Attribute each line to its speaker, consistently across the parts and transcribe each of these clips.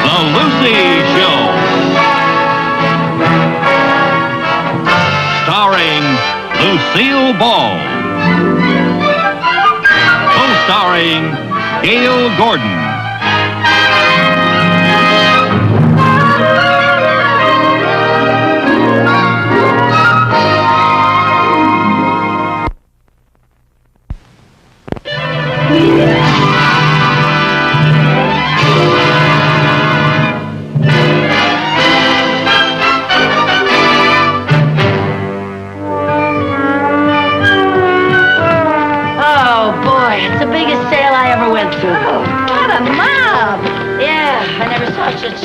Speaker 1: The Lucy Show. Starring Lucille Ball. Co-starring Gail Gordon.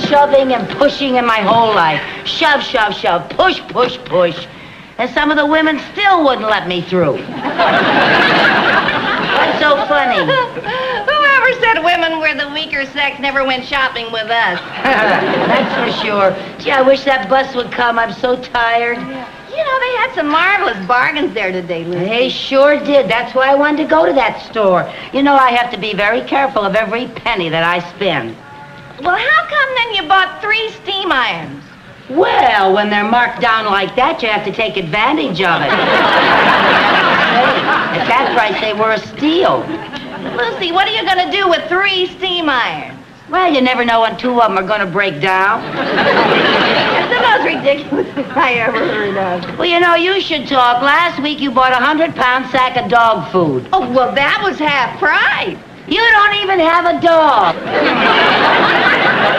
Speaker 2: Shoving and pushing in my whole life. Shove, shove, shove. Push, push, push. And some of the women still wouldn't let me through. What's so funny?
Speaker 3: Whoever said women were the weaker sex never went shopping with us.
Speaker 2: That's for sure. Gee, I wish that bus would come. I'm so tired.
Speaker 3: You know, they had some marvelous bargains there today, Lucy.
Speaker 2: They sure did. That's why I wanted to go to that store. You know, I have to be very careful of every penny that I spend.
Speaker 3: Well, how come then you bought 3 steam irons?
Speaker 2: Well, when they're marked down like that, you have to take advantage of it. Hey, at that price, they were a steal.
Speaker 3: Lucy, what are you going to do with 3 steam irons?
Speaker 2: Well, you never know when 2 of them are going to break down.
Speaker 3: That's the most ridiculous thing I ever heard of.
Speaker 2: Well, you know, you should talk. Last week, you bought a 100-pound sack of dog food.
Speaker 3: Oh, well, that was half price.
Speaker 2: You don't even have a dog.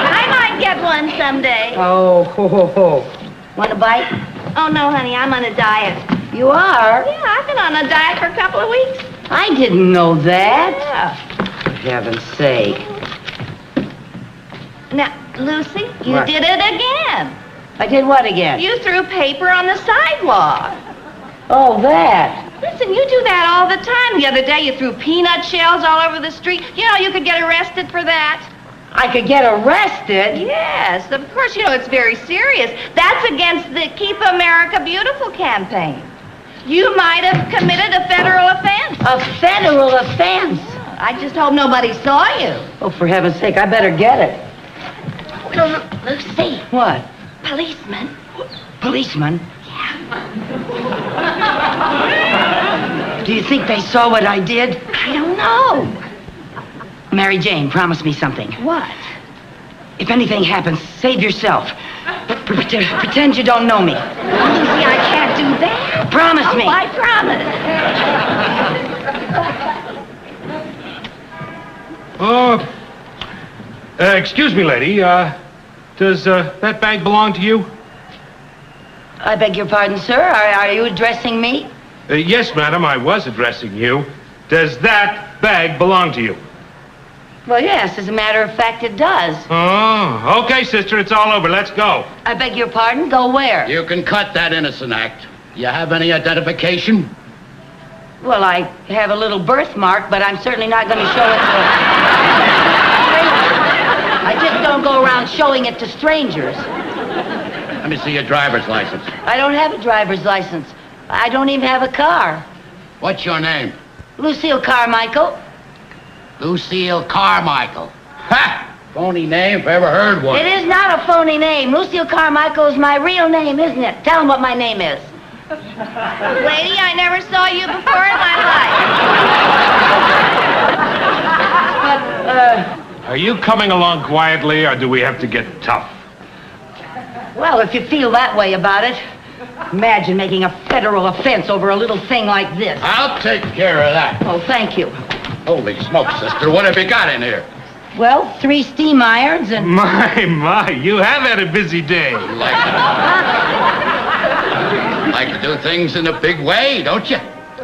Speaker 3: I might get one someday.
Speaker 2: Oh, ho, ho, ho. Want a bite?
Speaker 3: Oh, no, honey, I'm on a diet.
Speaker 2: You are?
Speaker 3: Yeah, I've been on a diet for a couple of weeks.
Speaker 2: I didn't know that.
Speaker 3: Yeah.
Speaker 2: For heaven's sake.
Speaker 3: Now, Lucy, you
Speaker 2: What?
Speaker 3: did it again.
Speaker 2: I did what again?
Speaker 3: You threw paper on the sidewalk.
Speaker 2: Oh, that.
Speaker 3: Listen, you do that all the time. The other day you threw peanut shells all over the street. You know, you could get arrested for that.
Speaker 2: I could get arrested?
Speaker 3: Yes, of course. You know, it's very serious. That's against the Keep America Beautiful campaign. You might have committed a federal offense.
Speaker 2: A federal offense?
Speaker 3: I just hope nobody saw you.
Speaker 2: Oh, for heaven's sake, I better get it.
Speaker 3: Lucy,
Speaker 2: What?
Speaker 3: policeman.
Speaker 2: Policeman? Do you think they saw what I did?
Speaker 3: I don't know.
Speaker 2: Mary Jane, promise me something.
Speaker 3: What?
Speaker 2: If anything happens, save yourself. Pretend you don't know me.
Speaker 3: Lucy, I can't do that.
Speaker 2: Promise me.
Speaker 3: I promise.
Speaker 4: Excuse me, lady. Does that bag belong to you?
Speaker 2: I beg your pardon, sir. Are you addressing me?
Speaker 4: Yes, madam, I was addressing you. Does that bag belong to you?
Speaker 2: Well, yes, as a matter of fact, it does.
Speaker 4: Oh, okay, sister, it's all over. Let's go.
Speaker 2: I beg your pardon? Go where?
Speaker 5: You can cut that innocent act. You have any identification?
Speaker 2: Well, I have a little birthmark, but I'm certainly not going to show it to... I just don't go around showing it to strangers.
Speaker 5: Let me see your driver's license.
Speaker 2: I don't have a driver's license. I don't even have a car.
Speaker 5: What's your name?
Speaker 2: Lucille Carmichael.
Speaker 5: Lucille Carmichael. Ha! Phony name if I ever heard one.
Speaker 2: It is not a phony name. Lucille Carmichael is my real name, isn't it? Tell them what my name is.
Speaker 3: Lady, I never saw you before in my life.
Speaker 4: Are you coming along quietly, or do we have to get tough?
Speaker 2: Well, if you feel that way about it, imagine making a federal offense over a little thing like this.
Speaker 5: I'll take care of that.
Speaker 2: Oh, thank you.
Speaker 5: Holy smokes, sister. What have you got in here?
Speaker 2: Well, 3 steam irons and...
Speaker 4: My, you have had a busy day.
Speaker 5: Like to do things in a big way, don't you?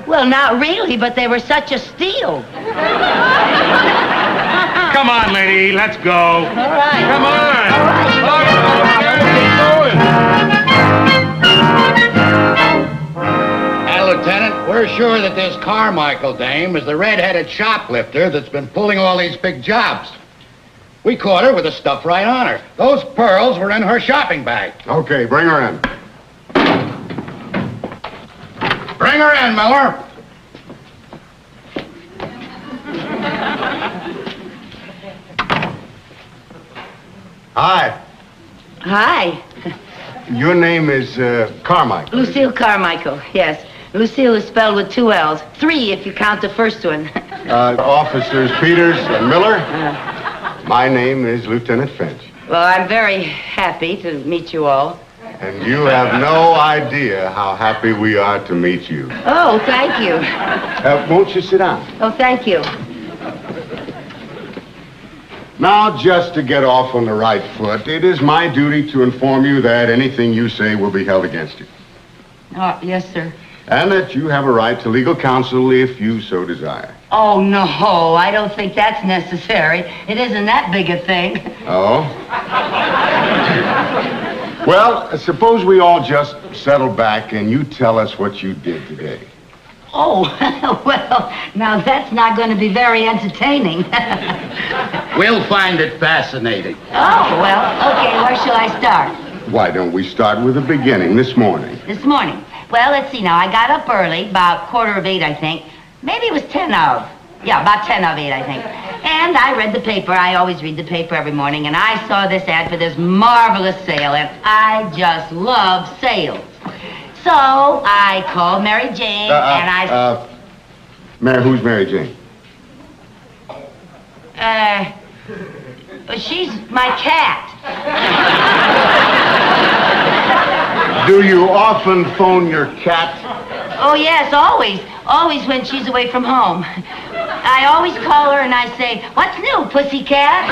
Speaker 2: Well, not really, but they were such a steal.
Speaker 4: Come on, lady, let's go.
Speaker 2: All right.
Speaker 4: Come on.
Speaker 2: All right.
Speaker 5: Lieutenant, we're sure that this Carmichael dame is the red-headed shoplifter that's been pulling all these big jobs. We caught her with the stuff right on her. Those pearls were in her shopping bag.
Speaker 6: Okay, bring her in.
Speaker 5: Bring her in, Miller.
Speaker 6: Hi.
Speaker 2: Hi.
Speaker 6: Your name is Carmichael.
Speaker 2: Lucille Carmichael, yes. Lucille is spelled with 2 L's. 3 if you count the first one.
Speaker 6: Officers Peters and Miller. My name is Lieutenant Finch.
Speaker 2: Well, I'm very happy to meet you all.
Speaker 6: And you have no idea how happy we are to meet you.
Speaker 2: Oh, thank you.
Speaker 6: Won't you sit down?
Speaker 2: Oh, thank you.
Speaker 6: Now, just to get off on the right foot, it is my duty to inform you that anything you say will be held against you.
Speaker 2: Oh, yes, sir.
Speaker 6: And that you have a right to legal counsel if you so desire.
Speaker 2: Oh, no, I don't think that's necessary. It isn't that big a thing.
Speaker 6: Oh? Well, suppose we all just settle back and you tell us what you did today.
Speaker 2: Oh, well, now that's not going to be very entertaining.
Speaker 5: We'll find it fascinating.
Speaker 2: Oh, well, okay, where shall I start?
Speaker 6: Why don't we start with the beginning, this morning?
Speaker 2: This morning. Well, let's see now. I got up early, about 7:45, I think. Maybe it was 10 of. Yeah, about 10 of 8, I think. And I read the paper. I always read the paper every morning. And I saw this ad for this marvelous sale. And I just love sales. So I called Mary Jane and
Speaker 6: Mary, who's Mary Jane?
Speaker 2: She's my cat.
Speaker 6: Do you often phone your cat?
Speaker 2: Oh, yes, always. Always when she's away from home. I always call her and I say, "What's new, pussycat?"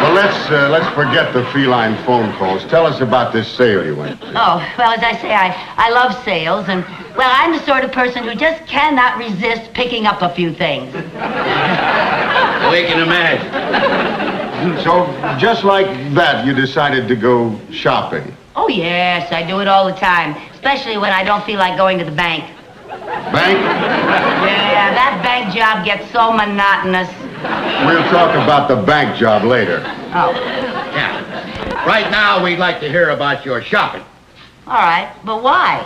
Speaker 6: Well, let's forget the feline phone calls. Tell us about this sale you went to.
Speaker 2: Oh, well, as I say, I love sales, and, well, I'm the sort of person who just cannot resist picking up a few things.
Speaker 5: We can imagine.
Speaker 6: So, just like that, you decided to go shopping.
Speaker 2: Oh, yes, I do it all the time, especially when I don't feel like going to the bank.
Speaker 6: Bank?
Speaker 2: Yeah, that bank job gets so monotonous.
Speaker 6: We'll talk about the bank job later.
Speaker 2: Oh,
Speaker 5: Yeah. Right now, we'd like to hear about your shopping.
Speaker 2: all right, but why?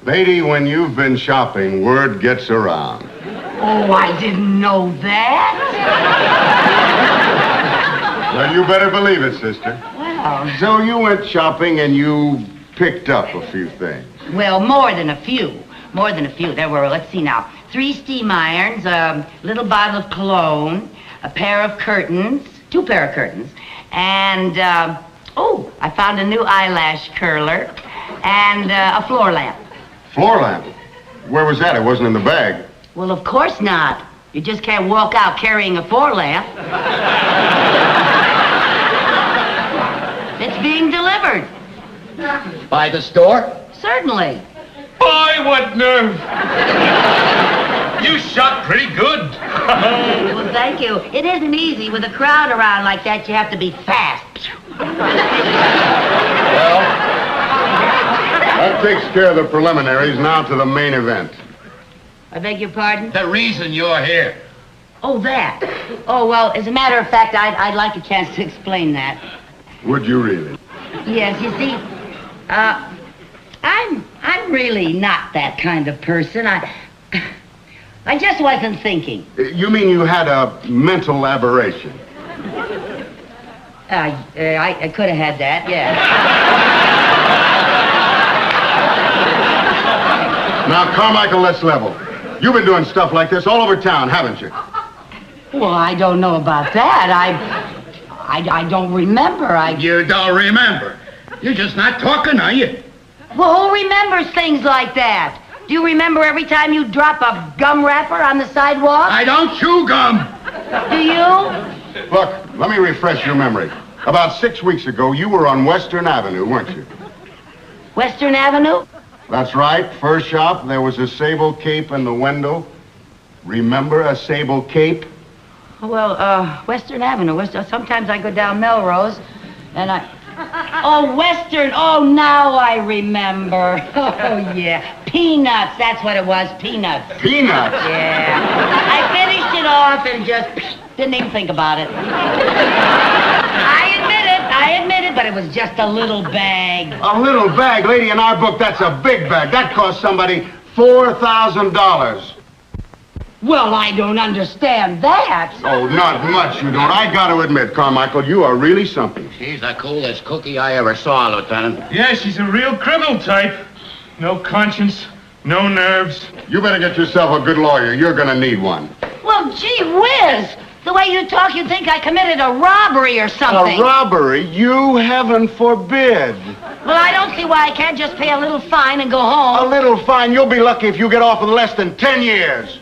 Speaker 6: Lady, when you've been shopping, word gets around.
Speaker 2: Oh, I didn't know that.
Speaker 6: Well, you better believe it, sister.
Speaker 2: Well,
Speaker 6: So you went shopping and you picked up a few things.
Speaker 2: well, more than a few. More than a few. There were, let's see now, 3 steam irons, a little bottle of cologne, a pair of curtains, 2 pair of curtains, and, I found a new eyelash curler and a floor lamp.
Speaker 6: Floor lamp? Where was that? It wasn't in the bag.
Speaker 2: Well, of course not. You just can't walk out carrying a floor lamp. It's being delivered.
Speaker 5: By the store?
Speaker 2: Certainly.
Speaker 4: Boy, what nerve! You shot pretty good.
Speaker 2: Well, thank you. It isn't easy. With a crowd around like that, you have to be fast.
Speaker 6: Well, that takes care of the preliminaries. Now to the main event.
Speaker 2: I beg your pardon?
Speaker 5: The reason you're here.
Speaker 2: Oh, that. Oh, well, as a matter of fact, I'd like a chance to explain that.
Speaker 6: Would you really?
Speaker 2: Yes, you see, I'm really not that kind of person. I just wasn't thinking.
Speaker 6: You mean you had a mental aberration?
Speaker 2: I could have had that, yeah.
Speaker 6: Now, Carmichael, let's level. You've been doing stuff like this all over town, haven't you?
Speaker 2: Well, I don't know about that. I don't remember.
Speaker 5: You don't remember. You're just not talking, are you?
Speaker 2: Well, who remembers things like that? Do you remember every time you drop a gum wrapper on the sidewalk?
Speaker 5: I don't chew gum.
Speaker 2: Do you?
Speaker 6: Look, let me refresh your memory. About 6 weeks ago, you were on Western Avenue, weren't you?
Speaker 2: Western Avenue?
Speaker 6: That's right. First shop, there was a sable cape in the window. Remember a sable cape?
Speaker 2: Well, Western Avenue. Sometimes I go down Melrose, and Oh, Western. Oh, now I remember. Oh, yeah. Peanuts. That's what it was. Peanuts.
Speaker 6: Peanuts?
Speaker 2: Yeah. I finished it off and just didn't even think about it. I admit it, but it was just a little bag.
Speaker 6: A little bag? Lady, in our book, that's a big bag. That cost somebody $4,000.
Speaker 7: Well, I don't understand that.
Speaker 6: Oh, not much you don't. I got to admit, Carmichael, you are really something.
Speaker 5: She's the coolest cookie I ever saw, Lieutenant.
Speaker 4: Yeah, she's a real criminal type. No conscience, no nerves.
Speaker 6: You better get yourself a good lawyer. You're going to need one.
Speaker 2: Well, gee whiz! The way you talk, you'd think I committed a robbery or something.
Speaker 6: A robbery? You heaven forbid.
Speaker 2: Well, I don't see why I can't just pay a little fine and go home.
Speaker 6: A little fine? You'll be lucky if you get off with less than 10 years.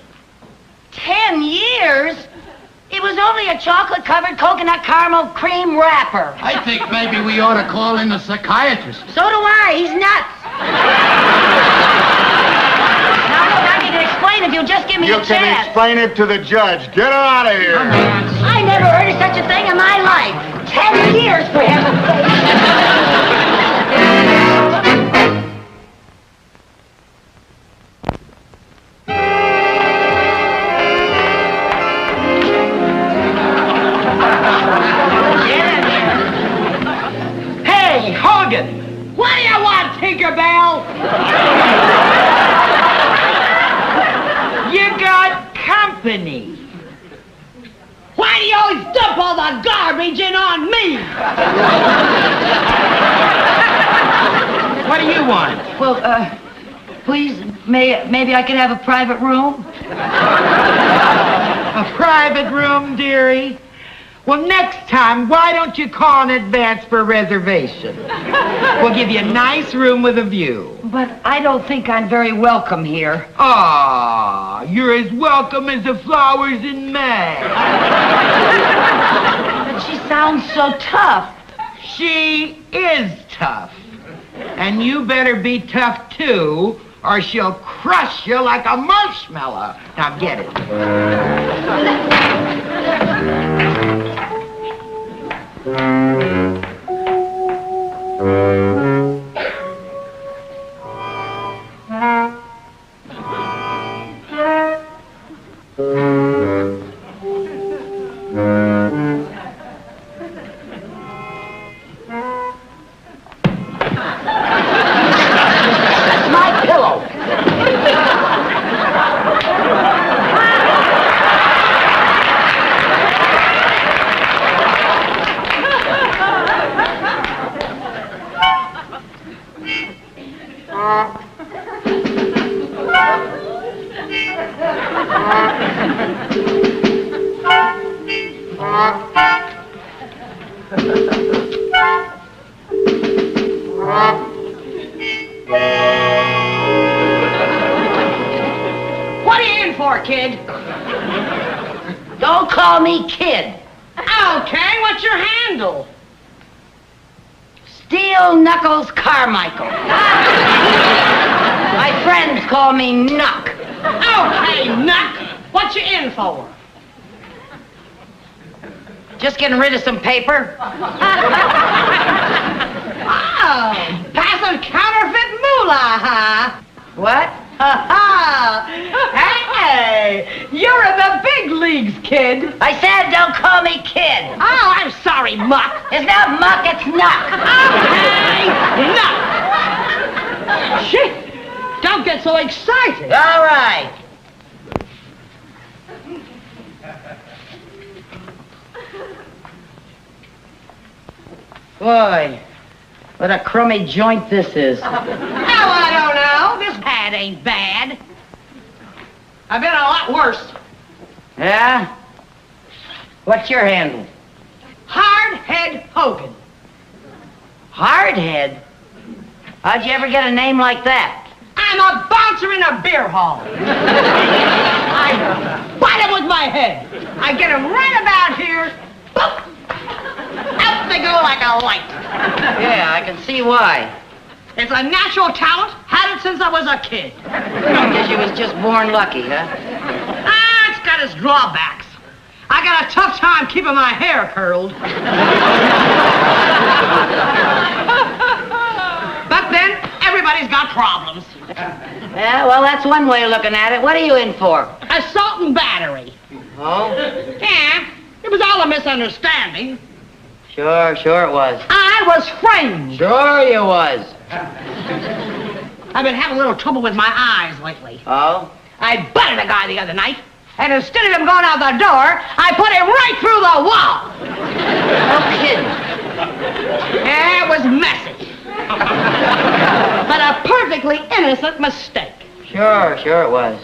Speaker 2: 10 years? It was only a chocolate-covered coconut caramel cream wrapper.
Speaker 5: I think maybe we ought to call in a psychiatrist.
Speaker 2: So do I. He's nuts. Now, look, I can explain if you'll just give me a
Speaker 6: You can
Speaker 2: chance.
Speaker 6: explain it to the judge. Get her out of here.
Speaker 2: I never heard of such a thing in my life. 10 years, for heaven's sake.
Speaker 7: Hey, Hogan! What do you want, Tinkerbell? You got company. Why do you always dump all the garbage in on me? What do you want?
Speaker 2: Well, please, maybe I could have a private room?
Speaker 7: A private room, dearie? Well, next time, why don't you call in advance for a reservation? We'll give you a nice room with a view.
Speaker 2: But I don't think I'm very welcome here.
Speaker 7: Ah, you're as welcome as the flowers in May.
Speaker 2: But she sounds so tough.
Speaker 7: She is tough. And you better be tough, too, or she'll crush you like a marshmallow. Now, get it.
Speaker 2: That's my pillow.
Speaker 7: What are you in for, kid?
Speaker 2: Don't call me kid.
Speaker 7: Okay, what's your handle?
Speaker 2: Steel Knuckles Carmichael. My friends call me Knuck.
Speaker 7: Okay, Nuck, what you in for?
Speaker 2: Just getting rid of some paper.
Speaker 7: Oh, passing counterfeit moolah, huh?
Speaker 2: What?
Speaker 7: Hey, you're in the big leagues, kid.
Speaker 2: I said don't call me kid.
Speaker 7: Oh, I'm sorry, Muck.
Speaker 2: It's not muck, it's Knuck.
Speaker 7: Okay, Nuck. Shit, don't get so excited.
Speaker 2: All right. Boy, what a crummy joint this is.
Speaker 7: Oh, I don't know. This pad ain't bad. I've been a lot worse.
Speaker 2: Yeah? What's your handle?
Speaker 7: Hardhead Hogan.
Speaker 2: Hardhead? How'd you ever get a name like that?
Speaker 7: I'm a bouncer in a beer hall. I bite 'em with my head. I get 'em right about here. Boop. Out they go like a light.
Speaker 2: Yeah, I can see why.
Speaker 7: It's a natural talent. Had it since I was a kid.
Speaker 2: Guess you was just born lucky, huh?
Speaker 7: Ah, it's got its drawbacks. I got a tough time keeping my hair curled. But then, everybody's got problems.
Speaker 2: Yeah, well, that's one way of looking at it. What are you in for?
Speaker 7: Assault and battery.
Speaker 2: Oh?
Speaker 7: Yeah, it was all a misunderstanding.
Speaker 2: Sure it was.
Speaker 7: I was framed.
Speaker 2: Sure you was.
Speaker 7: I've been having a little trouble with my eyes lately.
Speaker 2: Oh?
Speaker 7: I butted a guy the other night. And instead of him going out the door, I put him right through the wall.
Speaker 2: No kidding.
Speaker 7: Yeah, it was messy. But a perfectly innocent mistake.
Speaker 2: Sure it was.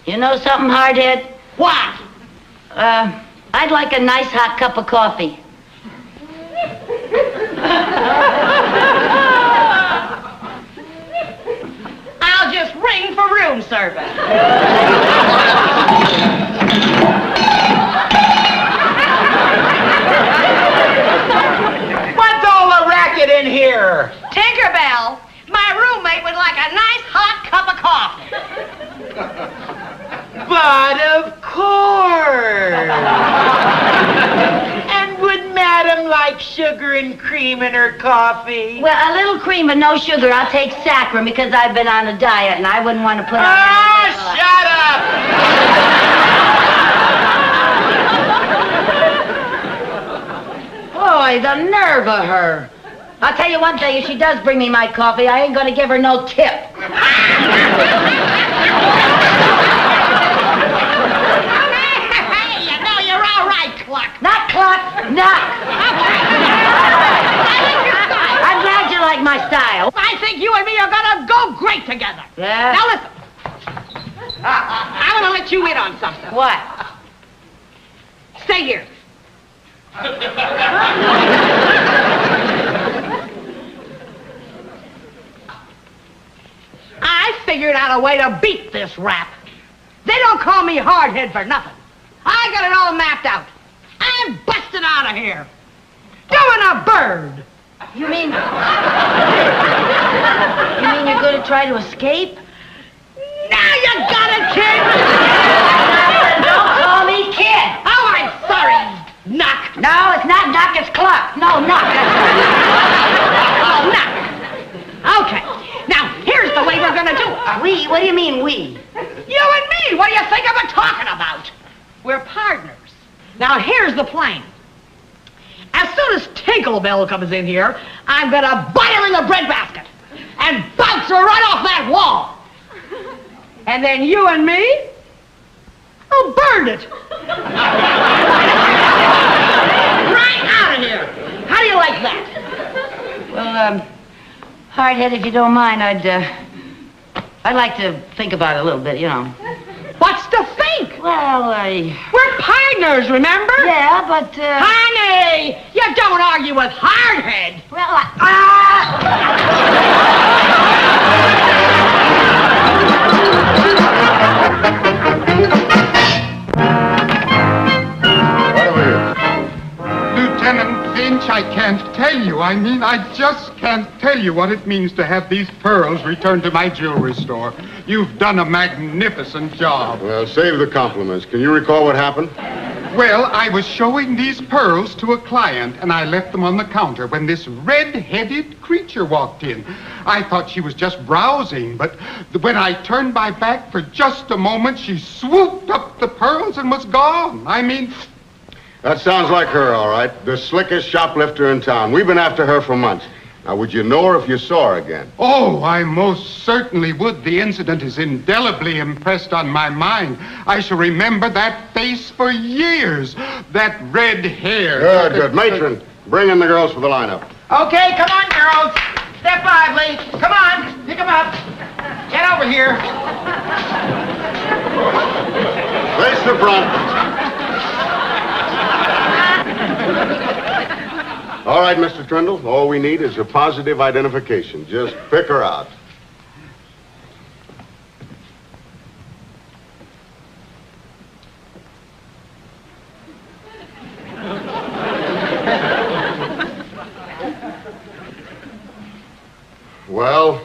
Speaker 2: You know something, Hardhead?
Speaker 7: What?
Speaker 2: I'd like a nice hot cup of coffee.
Speaker 7: I'll just ring for room service.
Speaker 8: What's all the racket in here?
Speaker 7: Tinkerbell, my roommate would like a nice hot cup of coffee.
Speaker 8: But of course. And would Madam like sugar and cream in her coffee?
Speaker 2: Well, a little cream but no sugar. I'll take saccharin because I've been on a diet and I wouldn't want to put on...
Speaker 8: Shut up!
Speaker 2: Boy, the nerve of her. I'll tell you one thing, if she does bring me my coffee, I ain't gonna give her no tip.
Speaker 7: Hey, you know you're all right, Cluck.
Speaker 2: Not Cluck, Knock. I'm glad you like my style.
Speaker 7: I think you and me are gonna go great together.
Speaker 2: Yeah?
Speaker 7: Now listen. I want to let you in on something.
Speaker 2: What?
Speaker 7: Stay here. I figured out a way to beat this rap. They don't call me Hardhead for nothing. I got it all mapped out. I'm busting out of here. Doing a bird.
Speaker 2: You mean you're gonna try to escape?
Speaker 7: Now you got it, kid.
Speaker 2: Don't call me kid.
Speaker 7: Oh, I'm sorry. Knock.
Speaker 2: No, it's not Knock, it's Cluck. No, Knock.
Speaker 7: Oh, knock. Okay. Now, here's the way we're gonna do it.
Speaker 2: We? What do you mean, we?
Speaker 7: You and me, what do you think I'm talking about? We're partners. Now, here's the plan. As soon as Tinkerbell comes in here, I'm gonna bite her in the breadbasket and bounce her right off that wall. And then you and me will burn it. Right out of here. How do you like that?
Speaker 2: Well, Hardhead, if you don't mind, I'd like to think about it a little bit, you know.
Speaker 7: What's to think?
Speaker 2: Well,
Speaker 7: We're partners, remember?
Speaker 2: yeah, but,
Speaker 7: Honey, you don't argue with Hardhead.
Speaker 2: well,
Speaker 9: Lieutenant Finch, I can't tell you. I just can't tell you what it means to have these pearls returned to my jewelry store. You've done a magnificent job.
Speaker 6: Well, save the compliments. Can you recall what happened?
Speaker 9: Well, I was showing these pearls to a client, and I left them on the counter when this red-headed creature walked in. I thought she was just browsing, but when I turned my back for just a moment, she swooped up the pearls and was gone.
Speaker 6: That sounds like her, all right. The slickest shoplifter in town. We've been after her for months. Now, would you know her if you saw her again?
Speaker 9: Oh, I most certainly would. The incident is indelibly impressed on my mind. I shall remember that face for years. That red hair.
Speaker 6: Good. Matron, bring in the girls for the lineup.
Speaker 8: Okay, come on, girls. Step lively. Come on, pick them up. Get over here.
Speaker 6: Face the front. All right, Mr. Trindle, all we need is a positive identification. Just pick her out. Well?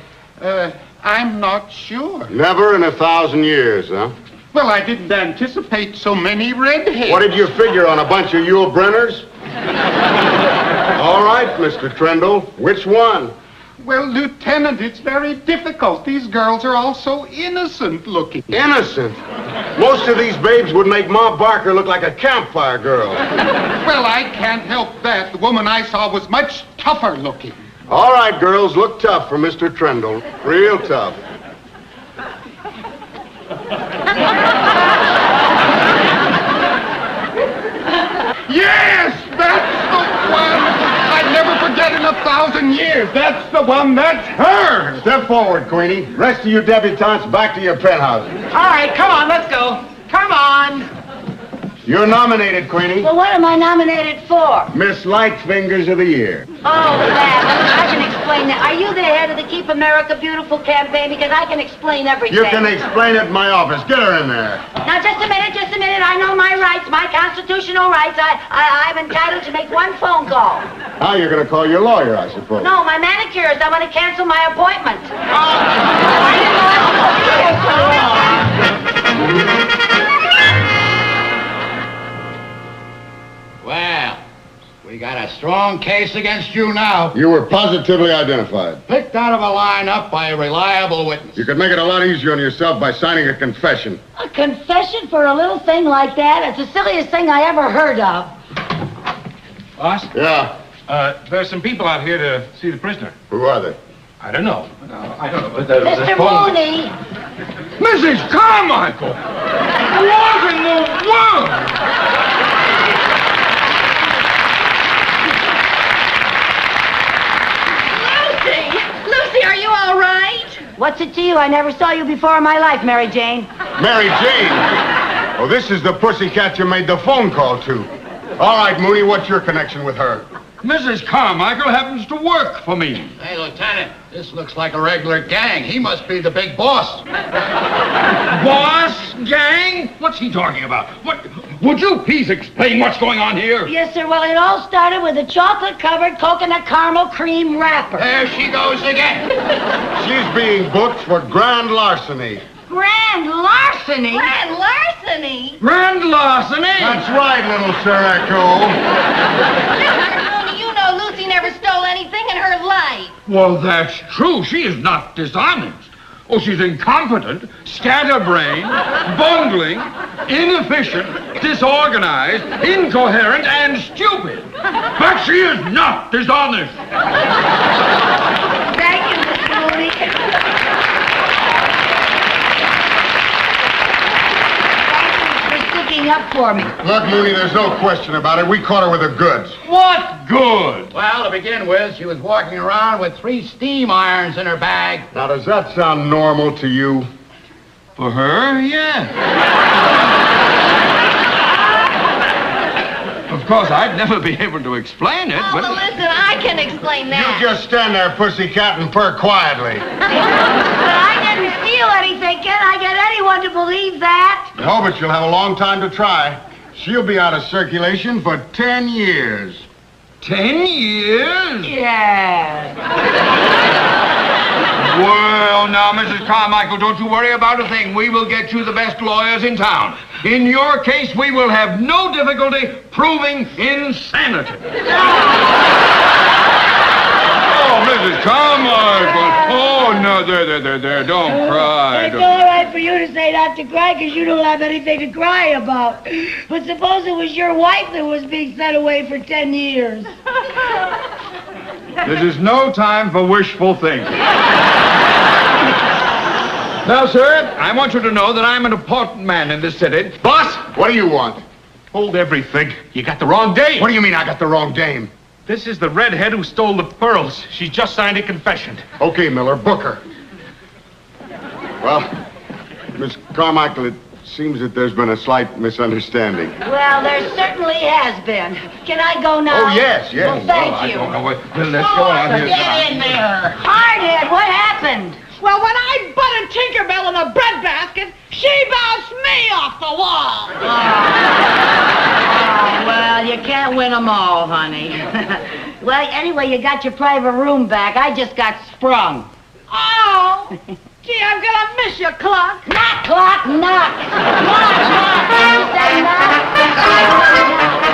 Speaker 9: I'm not sure.
Speaker 6: Never in 1,000 years, huh?
Speaker 9: Well, I didn't anticipate so many redheads.
Speaker 6: What did you figure on a bunch of Yule Brenners? All right, Mr. Trindle, which one?
Speaker 9: Well, Lieutenant, it's very difficult. These girls are all so innocent looking.
Speaker 6: Innocent? Most of these babes would make Ma Barker look like a campfire girl.
Speaker 9: Well, I can't help that. The woman I saw was much tougher looking.
Speaker 6: All right, girls, look tough for Mr. Trendle. Real tough.
Speaker 9: Yes, that's the one. I'd never forget in 1,000 years. That's the one. That's her.
Speaker 6: Step forward, Queenie. Rest of you debutantes back to your penthouses.
Speaker 8: All right, come on, let's go. Come on.
Speaker 6: You're nominated, Queenie.
Speaker 2: Well, what am I nominated for?
Speaker 6: Miss Lightfingers of the Year.
Speaker 2: Oh, that. I can explain that. Are you the head of the Keep America Beautiful campaign? Because I can explain everything.
Speaker 6: You can explain it in my office. Get her in there.
Speaker 2: Now, just a minute. I know my rights, my constitutional rights. I'm entitled to make one phone call.
Speaker 6: Now you're going to call your lawyer, I suppose.
Speaker 2: No, my manicurist. I want to cancel my appointment.
Speaker 5: Well, we got a strong case against you now.
Speaker 6: You were positively identified.
Speaker 5: Picked out of a lineup by a reliable witness.
Speaker 6: You could make it a lot easier on yourself by signing a confession.
Speaker 2: A confession for a little thing like that? It's the silliest thing I ever heard of.
Speaker 4: Boss?
Speaker 6: Yeah.
Speaker 4: There's some people out here to see the prisoner.
Speaker 6: Who are they?
Speaker 4: I don't know.
Speaker 2: Mr. Mooney!
Speaker 4: Mrs. Carmichael! What in the world?
Speaker 3: Lucy, are you all right?
Speaker 2: What's it to you? I never saw you before in my life, Mary Jane.
Speaker 6: Mary Jane? Oh, this is the pussycat you made the phone call to. All right, Mooney, what's your connection with her?
Speaker 4: Mrs. Carmichael happens to work for me.
Speaker 5: Hey, Lieutenant, this looks like a regular gang. He must be the big boss.
Speaker 4: Boss? Gang? What's he talking about? What? Would you please explain what's going on here?
Speaker 2: Yes, sir. Well, it all started with a chocolate-covered coconut caramel cream wrapper.
Speaker 5: There she goes again.
Speaker 6: She's being booked for grand larceny.
Speaker 2: Grand larceny?
Speaker 3: Grand larceny?
Speaker 4: Grand larceny?
Speaker 6: That's right, little Sir Echo.
Speaker 3: You know Lucy never stole anything in her life.
Speaker 4: Well, that's true. She is not dishonest. Oh, she's incompetent, scatterbrained, bungling, inefficient, disorganized, incoherent, and stupid. But she is not dishonest.
Speaker 2: Thank you, Mr. Mooney. Up for me.
Speaker 6: Look, Mooney, there's no question about it. We caught her with the goods.
Speaker 4: What good?
Speaker 5: Well, to begin with, she was walking around with 3 steam irons in her bag.
Speaker 6: Now, does that sound normal to you?
Speaker 4: For her, yeah. Of course, I'd never be able to explain it,
Speaker 3: Oh,
Speaker 4: but...
Speaker 3: well, listen, I can explain that.
Speaker 6: You just stand there, pussycat, and purr quietly.
Speaker 2: But I didn't steal anything. Can I get anyone to believe that?
Speaker 6: No, but you'll have a long time to try. She'll be out of circulation for 10 years.
Speaker 4: 10 years?
Speaker 2: Yes.
Speaker 4: Well, now, Mrs. Carmichael, don't you worry about a thing. We will get you the best lawyers in town. In your case, we will have no difficulty proving insanity. Oh, Mrs. Carmichael. Oh, no, there. Don't cry.
Speaker 2: It's all right for you to say not to cry because you don't have anything to cry about. But suppose it was your wife that was being sent away for 10 years.
Speaker 4: This is no time for wishful thinking. Now, sir, I want you to know that I'm an important man in this city.
Speaker 6: Boss, what do you want?
Speaker 4: Hold everything. You got the wrong dame.
Speaker 6: What do you mean I got the wrong dame?
Speaker 4: This is the redhead who stole the pearls. She just signed a confession.
Speaker 6: Okay, Miller, book her. Well, Miss Carmichael, it seems that there's been a slight misunderstanding.
Speaker 2: Well, there certainly has been. Can I go now?
Speaker 6: Oh, yes.
Speaker 2: Well, thank
Speaker 4: I
Speaker 2: you.
Speaker 4: don't know what... Well, let's go on here.
Speaker 3: Get in there.
Speaker 2: Hardhead, what happened?
Speaker 7: Well, when I butted Tinkerbell in a breadbasket, she bounced me off the wall.
Speaker 2: Oh, well, you can't win them all, honey. Well, anyway, you got your private room back. I just got sprung.
Speaker 7: Oh, gee, I'm gonna miss you, Cluck.
Speaker 2: Knock, clock, knock. Knock, knock. Say knock.